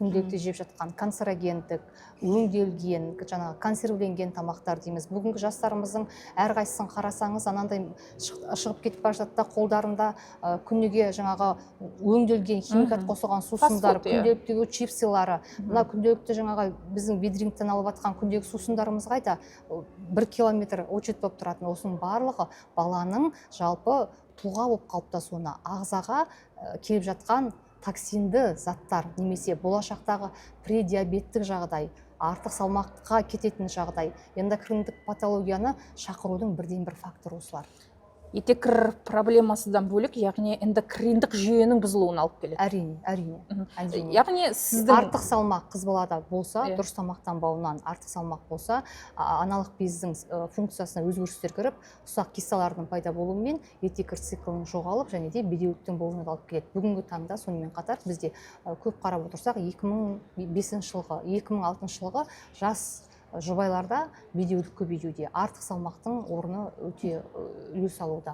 күнделікті жеп жатқан канцерогендік, өңделген, жаңағы консервіленген тамақтар дейміз. Бүгінгі жастарымыздың әрқайсысын қарасаңыз, анандай шығып кетіп бара жатты да, қолдарында күніге жаңағы өңделген химикат қосылған сусындар, күнделіктегі чипсилары, мына күнделікті жаңағы біздің ведрингтен алып жатқан күндегі сусындарымыз қайда? 1 километр очередь болып тұратын. Осының барлығы баланың жалпы тұлға болып қалыптасуына, ағзаға келіп жатқан токсинді заттар, немесе болашақтағы предиабеттік жағдай, артық салмаққа кететін жағдай, эндокриндік патологияны шақырудың бірден бір факторы осылар. Етекір проблемасыдан бөлек, яғни эндокриндік жүйенің бұзылуына алып келеді. Әрине. Яғни сіздің артық салмақ қыз балада болса, дұрыс тамақтанбауынан артық салмақ болса, аналық бездің функциясына өзгерістер кіріп, ұсақ кисталардың пайда болуымен етекір циклының жоғалып, және де бедеуліктің болуына алып келеді. Бүгінгі таңда сонымен қатар бізде көп қарап отырсақ, 2005 жылғы, 2006 жылғы жас жұбайларда бедеулік көбеюде, артық салмақтың орны өте үлес алуда.